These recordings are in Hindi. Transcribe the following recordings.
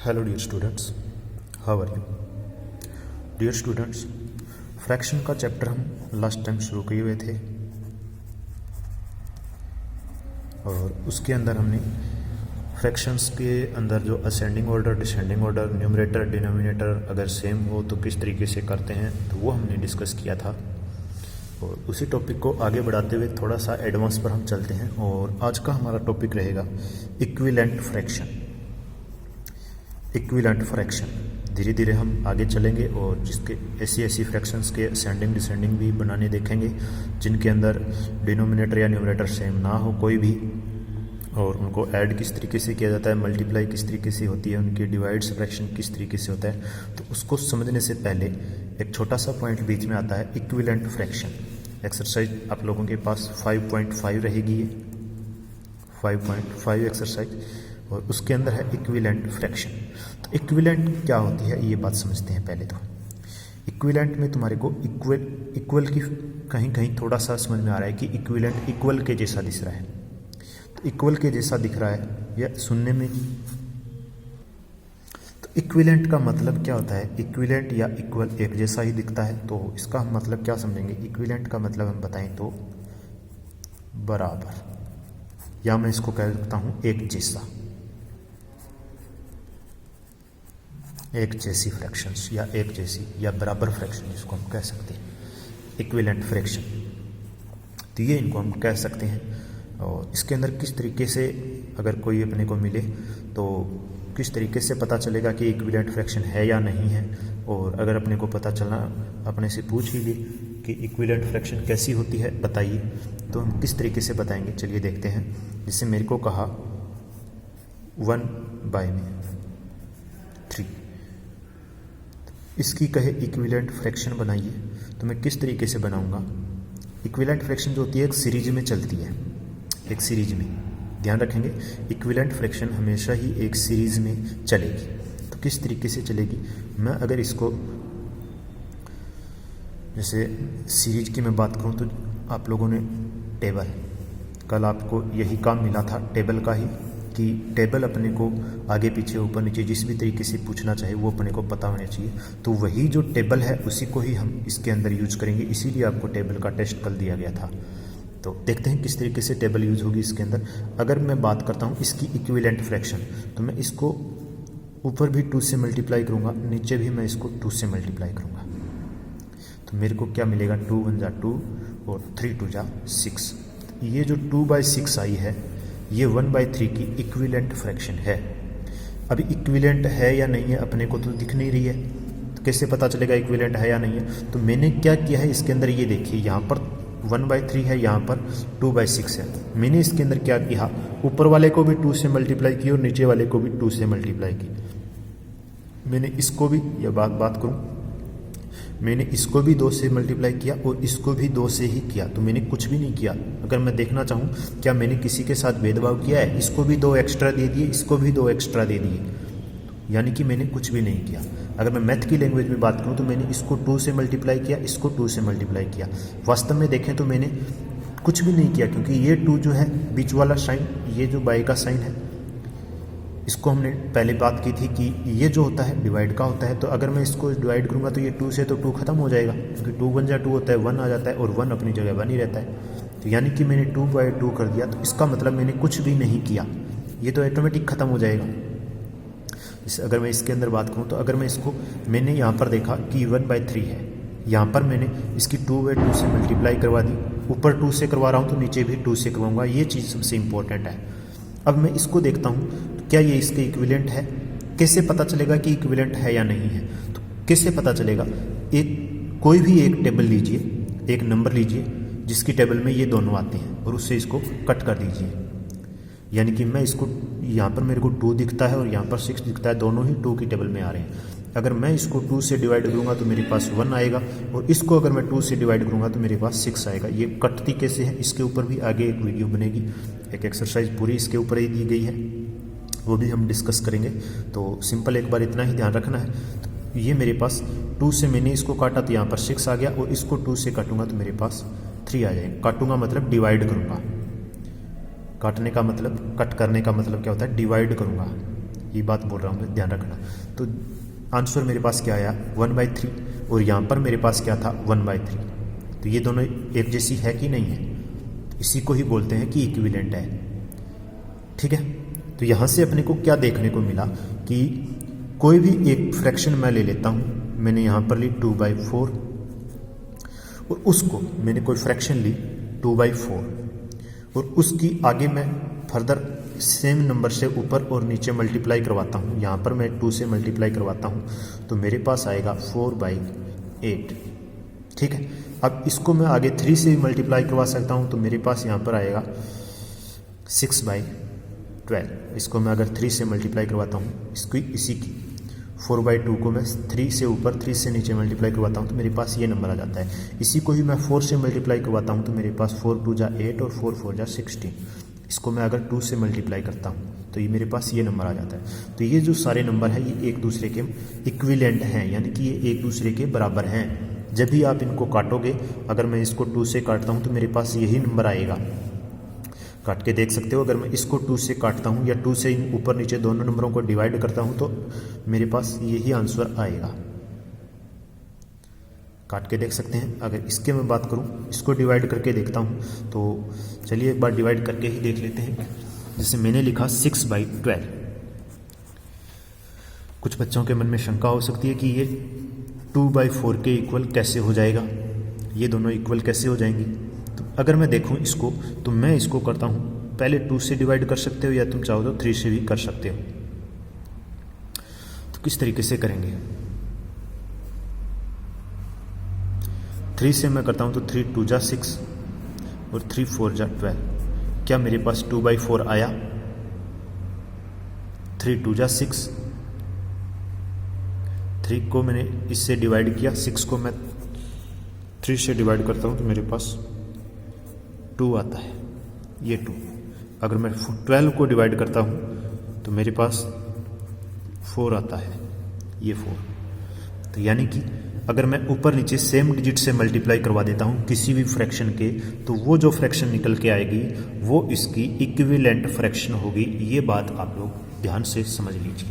Hello dear students, how are you? Dear students, fraction का चैप्टर हम लास्ट टाइम शुरू किए हुए थे और उसके अंदर हमने फ्रैक्शंस के अंदर जो ascending order, descending order, numerator, denominator अगर सेम हो तो किस तरीके से करते हैं तो वो हमने डिस्कस किया था। और उसी टॉपिक को आगे बढ़ाते हुए थोड़ा सा एडवांस पर हम चलते हैं और आज का हमारा टॉपिक रहेगा इक्विवेलेंट फ्रैक्शन। इक्विवेलेंट फ्रैक्शन धीरे धीरे हम आगे चलेंगे और जिसके ऐसी फ्रैक्शंस के असेंडिंग डिसेंडिंग भी बनाने देखेंगे जिनके अंदर डिनोमिनेटर या न्यूमरेटर सेम ना हो कोई भी, और उनको ऐड किस तरीके से किया जाता है, मल्टीप्लाई किस तरीके से होती है, उनकी डिवाइड्स फ्रैक्शन किस तरीके से होता है। तो उसको समझने से पहले एक छोटा सा पॉइंट बीच में आता है, इक्विवेलेंट फ्रैक्शन। एक्सरसाइज आप लोगों के पास 5.5 रहेगी, ये 5.5 एक्सरसाइज, और उसके अंदर है इक्विवेलेंट फ्रैक्शन। तो इक्विवेलेंट क्या होती है ये बात समझते हैं पहले। तो इक्विवेलेंट में तुम्हारे को इक्वल की कहीं कहीं थोड़ा सा समझ में आ रहा है कि इक्विवेलेंट इक्वल के जैसा दिख रहा है। तो इक्वल के जैसा दिख रहा है या सुनने में, तो इक्विवेलेंट का मतलब क्या होता है? इक्विवेलेंट या इक्वल एक जैसा ही दिखता है। तो इसका हम मतलब क्या समझेंगे? इक्विवेलेंट का मतलब हम बताएं तो बराबर, या मैं इसको कह सकता हूं एक जैसा, एक जैसी फ्रैक्शंस या एक जैसी या बराबर फ्रैक्शन जिसको हम कह सकते हैं, इक्विवेलेंट फ्रैक्शन। तो ये इनको हम कह सकते हैं। और इसके अंदर किस तरीके से अगर कोई अपने को मिले तो किस तरीके से पता चलेगा कि इक्विवेलेंट फ्रैक्शन है या नहीं है। और अगर अपने को पता चलना, अपने से पूछ ही ली कि इक्विवेलेंट फ्रैक्शन कैसी होती है बताइए, तो हम किस तरीके से बताएंगे चलिए देखते हैं। जिससे मेरे को कहा 1/3, इसकी कहे इक्विवेलेंट फ्रैक्शन बनाइए, तो मैं किस तरीके से बनाऊंगा? इक्विवेलेंट फ्रैक्शन जो होती है एक सीरीज में चलती है, एक सीरीज में, ध्यान रखेंगे इक्विवेलेंट फ्रैक्शन हमेशा ही एक सीरीज में चलेगी। तो किस तरीके से चलेगी? मैं अगर इसको जैसे सीरीज की मैं बात करूं तो आप लोगों ने टेबल, कल आपको यही काम मिला था टेबल का ही, कि टेबल अपने को आगे पीछे ऊपर नीचे जिस भी तरीके से पूछना चाहे वो अपने को पता होना चाहिए। तो वही जो टेबल है उसी को ही हम इसके अंदर यूज करेंगे, इसीलिए आपको टेबल का टेस्ट कल दिया गया था। तो देखते हैं किस तरीके से टेबल यूज होगी इसके अंदर। अगर मैं बात करता हूँ इसकी इक्विवेलेंट फ्रैक्शन, तो मैं इसको ऊपर भी 2 से मल्टीप्लाई करूँगा, नीचे भी मैं इसको 2 से मल्टीप्लाई करूँगा। तो मेरे को क्या मिलेगा? 2 × 1 = 2 और 3 × 2 = 6। ये जो 2/6 आई है ये 1/3 की इक्विवेलेंट फ्रैक्शन है। अभी इक्विवेलेंट है या नहीं है अपने को तो दिख नहीं रही है, तो कैसे पता चलेगा इक्विवेलेंट है या नहीं है? तो मैंने क्या किया है इसके अंदर, ये देखिए यहाँ पर 1/3 है, यहाँ पर 2/6 है। मैंने इसके अंदर क्या किया, ऊपर वाले को भी 2 से मल्टीप्लाई की और नीचे वाले को भी 2 से मल्टीप्लाई की। मैंने इसको भी, यह बात करूँ, मैंने इसको भी 2 से मल्टीप्लाई किया और इसको भी 2 से ही किया। तो मैंने कुछ भी नहीं किया। अगर मैं देखना चाहूँ क्या मैंने किसी के साथ भेदभाव किया है? इसको भी 2 एक्स्ट्रा दे दिए, इसको भी 2 एक्स्ट्रा दे दिए, यानी कि मैंने कुछ भी नहीं किया। अगर मैं मैथ की लैंग्वेज में बात करूँ तो मैंने इसको 2 से मल्टीप्लाई किया, इसको 2 से मल्टीप्लाई किया। वास्तव में देखें तो मैंने कुछ भी नहीं किया, क्योंकि ये 2 जो है बीच वाला साइन, ये जो बाई का साइन है, इसको हमने पहले बात की थी कि ये जो होता है डिवाइड का होता है। तो अगर मैं इसको डिवाइड करूँगा तो ये 2 से तो 2 खत्म हो जाएगा, क्योंकि 2 × 1 = 2 होता है, 1 आ जाता है और 1 अपनी जगह 1 ही रहता है। तो यानी कि मैंने 2/2 कर दिया, तो इसका मतलब मैंने कुछ भी नहीं किया, ये तो ऑटोमेटिक खत्म हो जाएगा। अगर मैं इसके अंदर बात करूँ तो अगर मैं इसको, मैंने यहाँ पर देखा कि 1/3 है, यहाँ पर मैंने इसकी 2/2 से मल्टीप्लाई करवा दी, ऊपर 2 से करवा रहा हूँ तो नीचे भी 2 से करवाऊँगा, ये चीज़ सबसे इंपॉर्टेंट है। अब मैं इसको देखता हूँ क्या ये इसके इक्विवेलेंट है? कैसे पता चलेगा कि इक्विवेलेंट है या नहीं है? तो कैसे पता चलेगा? कोई भी एक टेबल लीजिए, एक नंबर लीजिए जिसकी टेबल में ये दोनों आते हैं और उससे इसको कट कर दीजिए। यानी कि मैं इसको, यहाँ पर मेरे को 2 दिखता है और यहाँ पर 6 दिखता है, दोनों ही 2 की टेबल में आ रहे हैं। अगर मैं इसको 2 से डिवाइड करूँगा तो मेरे पास 1 आएगा, और इसको अगर मैं 2 से डिवाइड करूँगा तो मेरे पास 6 आएगा। ये कटती कैसे है इसके ऊपर भी आगे एक वीडियो बनेगी, एक एक्सरसाइज पूरी इसके ऊपर ही दी गई है, वो भी हम डिस्कस करेंगे। तो सिंपल एक बार इतना ही ध्यान रखना है। तो ये मेरे पास 2 से मैंने इसको काटा तो यहाँ पर 6 आ गया, और इसको 2 से काटूंगा तो मेरे पास 3 आ जाएगा। काटूंगा मतलब डिवाइड करूँगा, काटने का मतलब, कट करने का मतलब क्या होता है? डिवाइड करूँगा। ये बात बोल रहा हूँ मैं, ध्यान रखना। तो आंसर मेरे पास क्या आया 1/3 और यहाँ पर मेरे पास क्या था 1/3। तो ये दोनों एक जैसी है कि नहीं है, इसी को ही बोलते हैं कि इक्विवेलेंट है। ठीक है, तो यहाँ से अपने को क्या देखने को मिला कि कोई भी एक फ्रैक्शन मैं ले लेता हूँ, मैंने यहाँ पर ली 2/4 और उसको मैंने कोई फ्रैक्शन ली 2/4 और उसकी आगे मैं फर्दर सेम नंबर से ऊपर और नीचे मल्टीप्लाई करवाता हूँ। यहाँ पर मैं 2 से मल्टीप्लाई करवाता हूँ तो मेरे पास आएगा 4/8। ठीक है, अब इसको मैं आगे 3 से भी मल्टीप्लाई करवा सकता हूँ तो मेरे पास यहाँ पर आएगा 6/12। इसको मैं अगर 3 से मल्टीप्लाई करवाता हूँ, इसकी इसी की 4/2 को मैं 3 से ऊपर 3 से नीचे मल्टीप्लाई करवाता हूँ तो मेरे पास ये नंबर आ जाता है। इसी को ही मैं 4 से मल्टीप्लाई करवाता हूँ तो मेरे पास 4 2 जा 8 और 4 4 जा 16। इसको मैं अगर 2 से मल्टीप्लाई करता हूँ तो ये मेरे पास ये नंबर आ जाता है। तो ये जो सारे नंबर हैं ये एक दूसरे के इक्विवेलेंट हैं, यानी कि ये एक दूसरे के बराबर हैं। जब भी आप इनको काटोगे, अगर मैं इसको 2 से काटता हूँ तो मेरे पास यही नंबर आएगा। काट के देख सकते हो, अगर मैं इसको 2 से काटता हूँ या 2 से ऊपर नीचे दोनों नंबरों को डिवाइड करता हूँ तो मेरे पास यही आंसर आएगा। काट के देख सकते हैं। अगर इसके मैं बात करूँ, इसको डिवाइड करके देखता हूँ तो चलिए एक बार डिवाइड करके ही देख लेते हैं। जैसे मैंने लिखा 6/12। कुछ बच्चों के मन में शंका हो सकती है कि ये 2/4 के इक्वल कैसे हो जाएगा, ये दोनों इक्वल कैसे हो जाएंगी। तो अगर मैं देखूं इसको तो मैं इसको करता हूं, पहले 2 से डिवाइड कर सकते हो या तुम चाहो तो 3 से भी कर सकते हो। तो किस तरीके से करेंगे, 3 से मैं करता हूं तो 3 2 जा 6 और 3 4 जा 12। क्या मेरे पास 2/4 आया? 3 2 जा 6, 3 को मैंने इससे डिवाइड किया, 6 को मैं 3 से डिवाइड करता हूं तो मेरे पास 2 आता है, ये 2। अगर मैं 12 को डिवाइड करता हूँ तो मेरे पास 4 आता है, ये 4। तो यानी कि अगर मैं ऊपर नीचे सेम डिजिट से मल्टीप्लाई करवा देता हूँ किसी भी फ्रैक्शन के, तो वो जो फ्रैक्शन निकल के आएगी वो इसकी इक्विवेलेंट फ्रैक्शन होगी। ये बात आप लोग ध्यान से समझ लीजिए।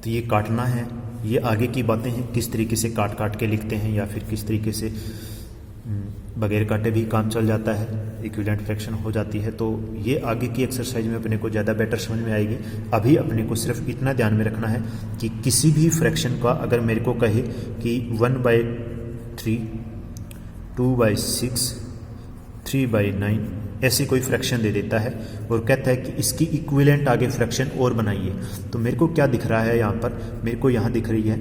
तो ये काटना है, ये आगे की बातें हैं, किस तरीके से काट काट के लिखते हैं या फिर किस तरीके से बगैर काटे भी काम चल जाता है, इक्विवेलेंट फ्रैक्शन हो जाती है। तो ये आगे की एक्सरसाइज में अपने को ज़्यादा बेटर समझ में आएगी। अभी अपने को सिर्फ इतना ध्यान में रखना है कि किसी भी फ्रैक्शन का अगर मेरे को कहे कि 1/3, 2/6, 3/9 ऐसी कोई फ्रैक्शन दे देता है और कहता है कि इसकी इक्विवेलेंट आगे फ्रैक्शन और बनाइए, तो मेरे को क्या दिख रहा है यहाँ पर, मेरे को यहाँ दिख रही है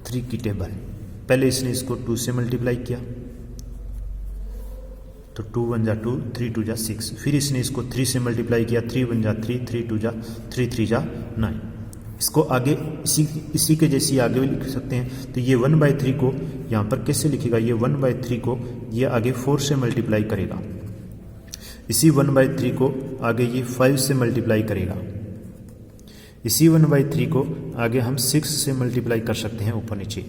3 की टेबल। पहले इसने इसको 2 से मल्टीप्लाई किया तो 2 1 जा 2, 3 2 जा 6। फिर इसने इसको 3 से मल्टीप्लाई किया, 3 1 जा 3, 3 2 जा 3, 3 जा 9। इसको आगे इसी के जैसी आगे भी लिख सकते हैं। तो ये 1/3 को यहाँ पर कैसे लिखेगा, ये 1/3 को ये आगे 4 से मल्टीप्लाई करेगा, इसी 1/3 को आगे ये 5 से मल्टीप्लाई करेगा, इसी 1/3 को आगे हम 6 से मल्टीप्लाई कर सकते हैं ऊपर नीचे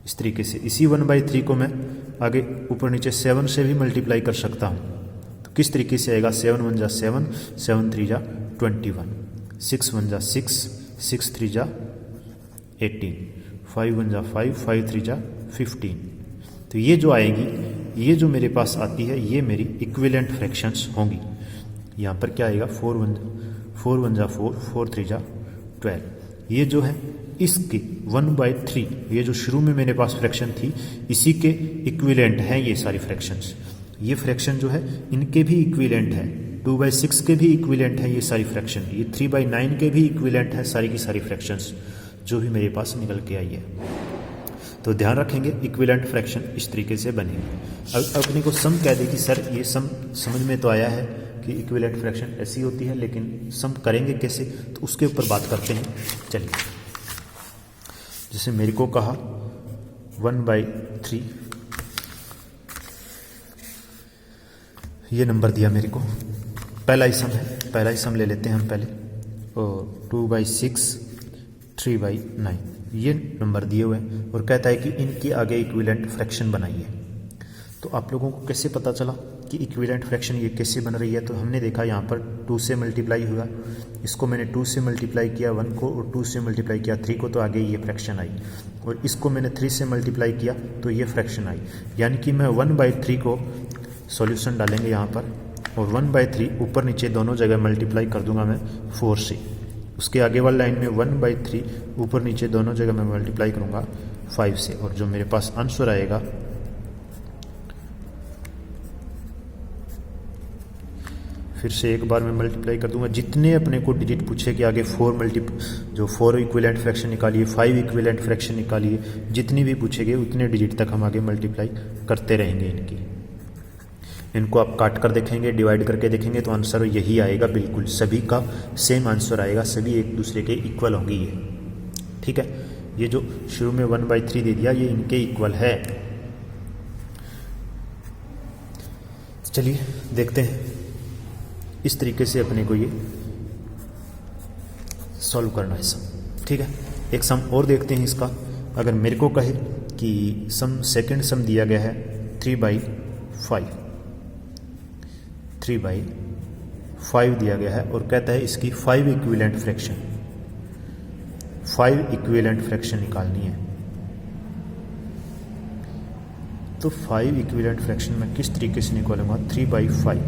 इस तरीके से। इसी 1/3 को मैं आगे ऊपर नीचे 7 से भी मल्टीप्लाई कर सकता हूँ। तो किस तरीके से आएगा, 7 1 जा 7, 7 3 जा 21, 6 1 जा 6, 6 3 जा 18, 5 1 जा 5, 5 3 जा 15। तो ये जो आएगी, ये जो मेरे पास आती है, ये मेरी इक्विवेलेंट फ्रैक्शंस होंगी। यहाँ पर क्या आएगा, 4 1 जा 4, 4 3 जा 12। ये जो है इसके 1/3, ये जो शुरू में मेरे पास फ्रैक्शन थी, इसी के इक्विवेलेंट हैं ये सारी फ्रैक्शंस। ये फ्रैक्शन जो है इनके भी इक्विवेलेंट है, 2/6 के भी इक्विवेलेंट है ये सारी फ्रैक्शन, ये 3/9 के भी इक्विवेलेंट है सारी की सारी फ्रैक्शंस जो भी मेरे पास निकल के आई है। तो ध्यान रखेंगे इक्विवेलेंट फ्रैक्शन इस तरीके से बनेंगे। अब अपने को सम कह दे कि सर ये सम समझ में तो आया है कि इक्विवेलेंट फ्रैक्शन ऐसी होती है, लेकिन सम करेंगे कैसे, तो उसके ऊपर बात करते हैं। चलिए, जैसे मेरे को कहा 1/3, ये नंबर दिया मेरे को, पहला ही सम है, पहला ही सम ले लेते हैं हम पहले, और 2/6, 3/9 ये नंबर दिए हुए हैं और कहता है कि इनकी आगे इक्विवेलेंट फ्रैक्शन बनाइए। तो आप लोगों को कैसे पता चला कि इक्विवेलेंट फ्रैक्शन ये कैसे बन रही है, तो हमने देखा यहाँ पर 2 से मल्टीप्लाई हुआ, इसको मैंने 2 से मल्टीप्लाई किया 1 को और 2 से मल्टीप्लाई किया 3 को, तो आगे ये फ्रैक्शन आई, और इसको मैंने 3 से मल्टीप्लाई किया तो ये फ्रैक्शन आई। यानी कि मैं 1/3 को सॉल्यूशन डालेंगे यहाँ पर, और 1/3 ऊपर नीचे दोनों जगह मल्टीप्लाई कर दूंगा मैं 4 से। उसके आगे वाली लाइन में 1/3 ऊपर नीचे दोनों जगह मैं मल्टीप्लाई करूँगा 5 से, और जो मेरे पास आंसर आएगा फिर से एक बार मैं मल्टीप्लाई कर दूंगा। जितने अपने को डिजिट पूछे कि आगे 4 इक्विवेलेंट फ्रैक्शन निकालिए, 5 इक्विवेलेंट फ्रैक्शन निकालिए, जितनी भी पूछेंगे उतने डिजिट तक हम आगे मल्टीप्लाई करते रहेंगे इनको आप काट कर देखेंगे, डिवाइड करके देखेंगे तो आंसर यही आएगा, बिल्कुल सभी का सेम आंसर आएगा, सभी एक दूसरे के इक्वल होंगे ये। ठीक है, ये जो शुरू में 1/3 दे दिया ये इनके इक्वल है। चलिए देखते हैं इस तरीके से अपने को ये सॉल्व करना है सम। ठीक है, एक सम और देखते हैं इसका। अगर मेरे को कहे कि सेकंड सम दिया गया है 3/5 दिया गया है, और कहता है इसकी 5 इक्विवेलेंट फ्रैक्शन निकालनी है। तो 5 इक्विवेलेंट फ्रैक्शन मैं किस तरीके से निकालूंगा? 3/5।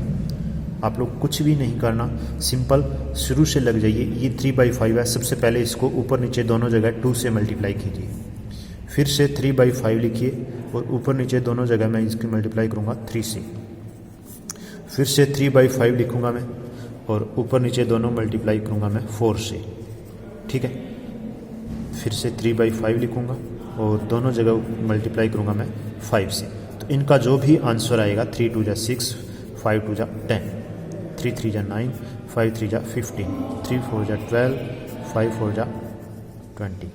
आप लोग कुछ भी नहीं करना, सिंपल शुरू से लग जाइए। ये 3/5 है, सबसे पहले इसको ऊपर नीचे दोनों जगह 2 से मल्टीप्लाई कीजिए, फिर से 3/5 लिखिए और ऊपर नीचे दोनों जगह मैं इसकी मल्टीप्लाई करूँगा 3 से, फिर से 3/5 लिखूँगा मैं और ऊपर नीचे दोनों मल्टीप्लाई करूँगा मैं 4 से। ठीक है, फिर से 3/5 लिखूँगा और दोनों जगह मल्टीप्लाई करूँगा मैं 5 से। तो इनका जो भी आंसर आएगा 3 2 6, 5 2 10, 3 3 9, 5 3 15, 3 4 12, 5 4 20।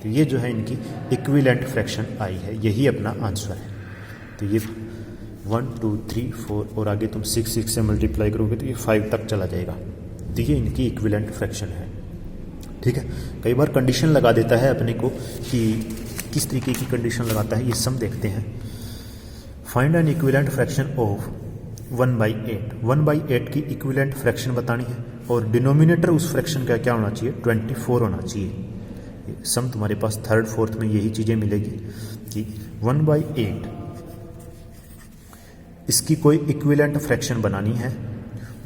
तो ये जो है इनकी इक्विवेलेंट फ्रैक्शन आई है, यही अपना आंसर है। तो ये 1 2 3 4 और आगे तुम 6 से मल्टीप्लाई करोगे तो ये 5 तक चला जाएगा। तो ये इनकी इक्विवेलेंट फ्रैक्शन है। ठीक है, कई बार कंडीशन लगा देता है अपने को कि किस तरीके की कंडीशन लगाता है, ये सम देखते हैं। Find N equivalent fraction of 1/8। 1/8 की इक्विवेलेंट फ्रैक्शन बतानी है और डिनोमिनेटर उस फ्रैक्शन का क्या होना चाहिए? 24 होना चाहिए। सम तुम्हारे पास 3rd 4th में यही चीज़ें मिलेगी कि 1/8 इसकी कोई इक्विवेलेंट फ्रैक्शन बनानी है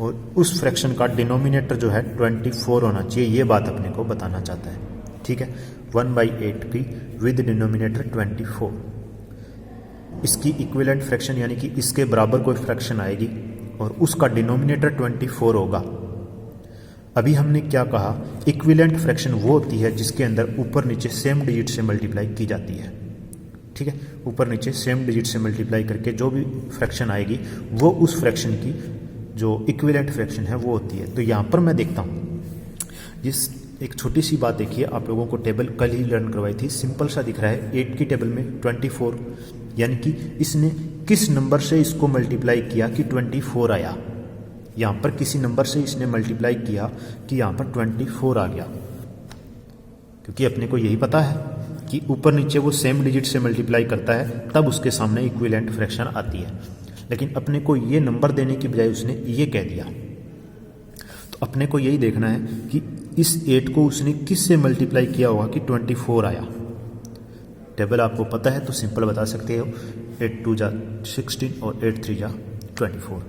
और उस फ्रैक्शन का डिनोमिनेटर जो है 24 होना चाहिए, ये बात अपने को बताना चाहता है। ठीक है, 1/8 की विद डिनोमिनेटर 24, इसकी इक्विवेलेंट फ्रैक्शन यानी कि इसके बराबर कोई फ्रैक्शन आएगी और उसका डिनोमिनेटर 24 होगा। अभी हमने क्या कहा, इक्विवेलेंट फ्रैक्शन वो होती है जिसके अंदर ऊपर नीचे सेम डिजिट से मल्टीप्लाई की जाती है। ठीक है, ऊपर नीचे सेम डिजिट से मल्टीप्लाई करके जो भी फ्रैक्शन आएगी वो उस फ्रैक्शन की जो इक्विवेलेंट फ्रैक्शन है वो होती है। तो यहाँ पर मैं देखता हूँ, जिस एक छोटी सी बात देखिए, आप लोगों को टेबल कल ही लर्न करवाई थी, सिंपल सा दिख रहा है 8 की टेबल में 24, यानी कि इसने किस नंबर से इसको मल्टीप्लाई किया कि 24 आया। यहाँ पर किसी नंबर से इसने मल्टीप्लाई किया कि यहाँ पर 24 आ गया, क्योंकि अपने को यही पता है कि ऊपर नीचे वो सेम डिजिट से मल्टीप्लाई करता है तब उसके सामने इक्विवेलेंट फ्रैक्शन आती है। लेकिन अपने को ये नंबर देने की बजाय उसने ये कह दिया, तो अपने को यही देखना है कि इस 8 को उसने किस से मल्टीप्लाई किया होगा कि 24 आया। टेबल आपको पता है तो सिंपल बता सकते हो, 8 2 16 और 8 3 24।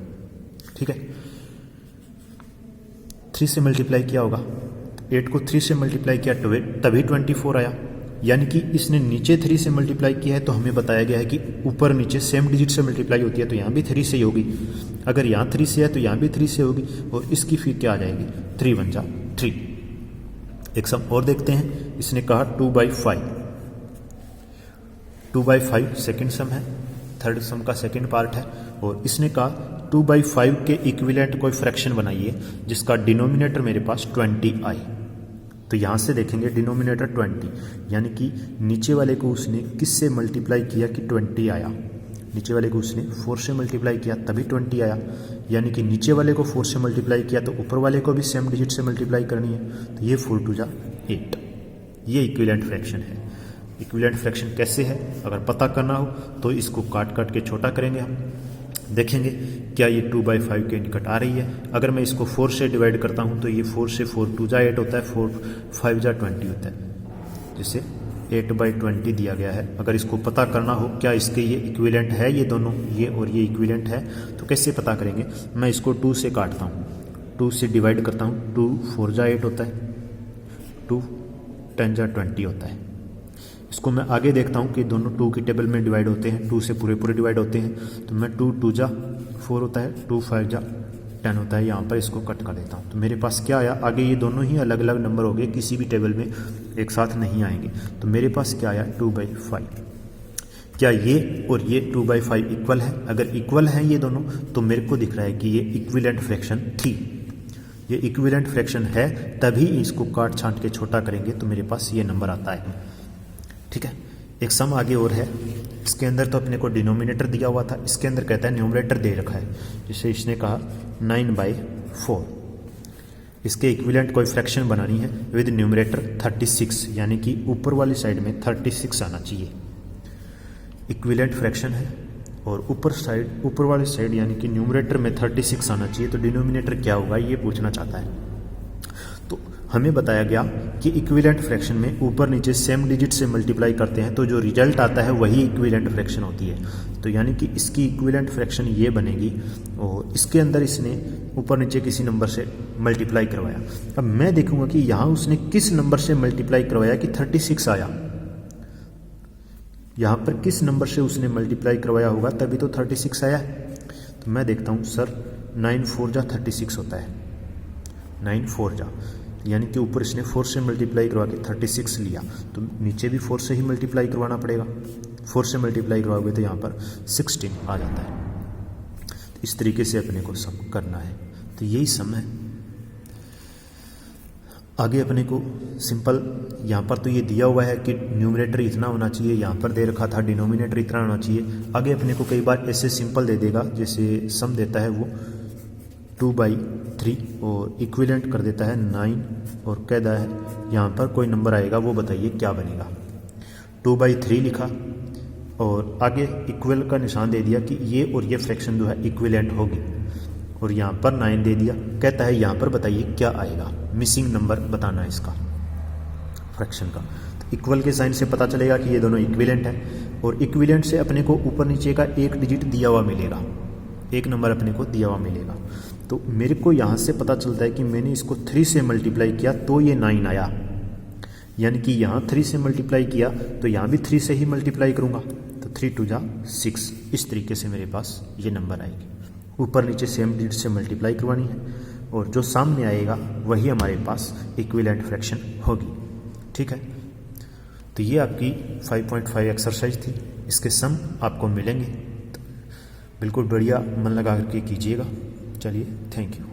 ठीक है, 3 से मल्टीप्लाई किया होगा, 8 को 3 से मल्टीप्लाई किया तभी 24 आया। यानी कि इसने नीचे 3 से मल्टीप्लाई किया है, तो हमें बताया गया है कि ऊपर नीचे सेम डिजिट से मल्टीप्लाई होती है, तो यहाँ भी 3 से ही होगी। अगर यहाँ 3 से है तो यहाँ भी 3 से होगी, और इसकी फिर क्या आ जाएगी? 3 1 3। एक सम और देखते हैं, इसने कहा 2/5। 2/5 सेकेंड सम है, 3rd सम का सेकेंड पार्ट है, और इसने कहा 2/5 के इक्विवेलेंट कोई फ्रैक्शन बनाइए जिसका डिनोमिनेटर मेरे पास 20 आए। तो यहाँ से देखेंगे डिनोमिनेटर 20, यानी कि नीचे वाले को उसने किस से मल्टीप्लाई किया कि 20 आया। नीचे वाले को उसने 4 से मल्टीप्लाई किया तभी 20 आया, यानी कि नीचे वाले को 4 से मल्टीप्लाई किया तो ऊपर वाले को भी सेम डिजिट से मल्टीप्लाई करनी है। तो ये 4 2 8, ये इक्विवेलेंट फ्रैक्शन है। इक्विवेलेंट फ्रैक्शन कैसे है अगर पता करना हो तो इसको काट काट के छोटा करेंगे हम, देखेंगे क्या ये 2/5 के निकट आ रही है। अगर मैं इसको 4 से डिवाइड करता हूँ तो ये 4 से 4 2 जा 8 होता है, 4 5 जा 20 होता है, जिसे 8/20 दिया गया है। अगर इसको पता करना हो क्या इसके ये इक्विवेलेंट है, ये दोनों ये और ये इक्विवेलेंट है, तो कैसे पता करेंगे। मैं इसको 2 से काटता हूँ, 2 से डिवाइड करता हूँ, 2 4 जा 8 होता है, 2 10 जा 20 होता है। इसको मैं आगे देखता हूँ कि दोनों 2 की टेबल में डिवाइड होते हैं, 2 से पूरे पूरे डिवाइड होते हैं, तो मैं 2 2 जा 4 होता है, 2 5 जा 10 होता है। यहाँ पर इसको कट कर देता हूँ, तो मेरे पास क्या आया, आगे ये दोनों ही अलग अलग नंबर हो गए, किसी भी टेबल में एक साथ नहीं आएंगे। तो मेरे पास क्या आया 2/5। क्या ये और ये 2/5 इक्वल है। अगर इक्वल है ये दोनों तो मेरे को दिख रहा है कि ये इक्विवेलेंट फ्रैक्शन थी। ये इक्विवेलेंट फ्रैक्शन है, तभी इसको काट छांट के छोटा करेंगे तो मेरे पास ये नंबर आता है। ठीक है, एक सम आगे और है, इसके अंदर तो अपने को डिनोमिनेटर दिया हुआ था, इसके अंदर कहता है न्यूमरेटर दे रखा है, जिसे इसने कहा 9/4। इसके इक्विवेलेंट कोई फ्रैक्शन बनानी है विद न्यूमरेटर 36, यानी कि ऊपर वाली साइड में 36 आना चाहिए। इक्विवेलेंट फ्रैक्शन है और ऊपर वाली साइड यानी कि न्यूमरेटर में 36 आना चाहिए, तो डिनोमिनेटर क्या होगा ये पूछना चाहता है। तो हमें बताया गया कि इक्विवेलेंट फ्रैक्शन में ऊपर नीचे सेम डिजिट से मल्टीप्लाई करते हैं तो जो रिजल्ट आता है वही इक्विवेलेंट फ्रैक्शन होती है। तो यानी कि इसकी इक्विवेलेंट फ्रैक्शन ये बनेगी और इसके अंदर इसने ऊपर नीचे किसी नंबर से मल्टीप्लाई करवाया। अब मैं देखूंगा कि यहाँ उसने किस नंबर से मल्टीप्लाई करवाया कि 36 आया। यहाँ पर किस नंबर से उसने मल्टीप्लाई करवाया होगा तभी तो 36 आया है। तो मैं देखता हूँ सर 9 4 जा 36 होता है, 9 4 जा, यानी कि ऊपर इसने 4 से मल्टीप्लाई करवा के 36 लिया, तो नीचे भी 4 से ही मल्टीप्लाई करवाना पड़ेगा। 4 से मल्टीप्लाई करवाओगे तो यहाँ पर 16 आ जाता है। तो इस तरीके से अपने को सम करना है, तो यही सम है। आगे अपने को सिंपल यहाँ पर तो ये दिया हुआ है कि न्यूमरेटर इतना होना चाहिए, यहाँ पर दे रखा था डिनोमिनेटर इतना होना चाहिए। आगे अपने को कई बार ऐसे सिंपल दे देगा, जैसे सम देता है वो 2/3 और इक्विवेलेंट कर देता है 9 और कहता है यहाँ पर कोई नंबर आएगा वो बताइए क्या बनेगा। 2/3 लिखा और आगे इक्वल का निशान दे दिया कि ये और ये फ्रैक्शन जो है इक्विवेलेंट होगी, और यहाँ पर 9 दे दिया, कहता है यहाँ पर बताइए क्या आएगा, मिसिंग नंबर बताना है इसका फ्रैक्शन का। तो इक्वल के साइन से पता चलेगा कि ये दोनों इक्विवेलेंट है, और इक्विवेलेंट से अपने को ऊपर नीचे का एक डिजिट दिया हुआ मिलेगा, एक नंबर अपने को दिया हुआ मिलेगा। तो मेरे को यहाँ से पता चलता है कि मैंने इसको 3 से मल्टीप्लाई किया तो ये 9 आया, यानी कि यहाँ 3 से मल्टीप्लाई किया तो यहाँ भी 3 से ही मल्टीप्लाई करूँगा, तो 3 2 जा 6। इस तरीके से मेरे पास ये नंबर आएगी। ऊपर नीचे सेम डिजिट से मल्टीप्लाई करवानी है और जो सामने आएगा वही हमारे पास इक्विवेलेंट फ्रैक्शन होगी। ठीक है, तो ये आपकी 5.5 एक्सरसाइज थी, इसके सम आपको मिलेंगे। बिल्कुल बढ़िया मन लगा करके कीजिएगा। चलिए, थैंक यू।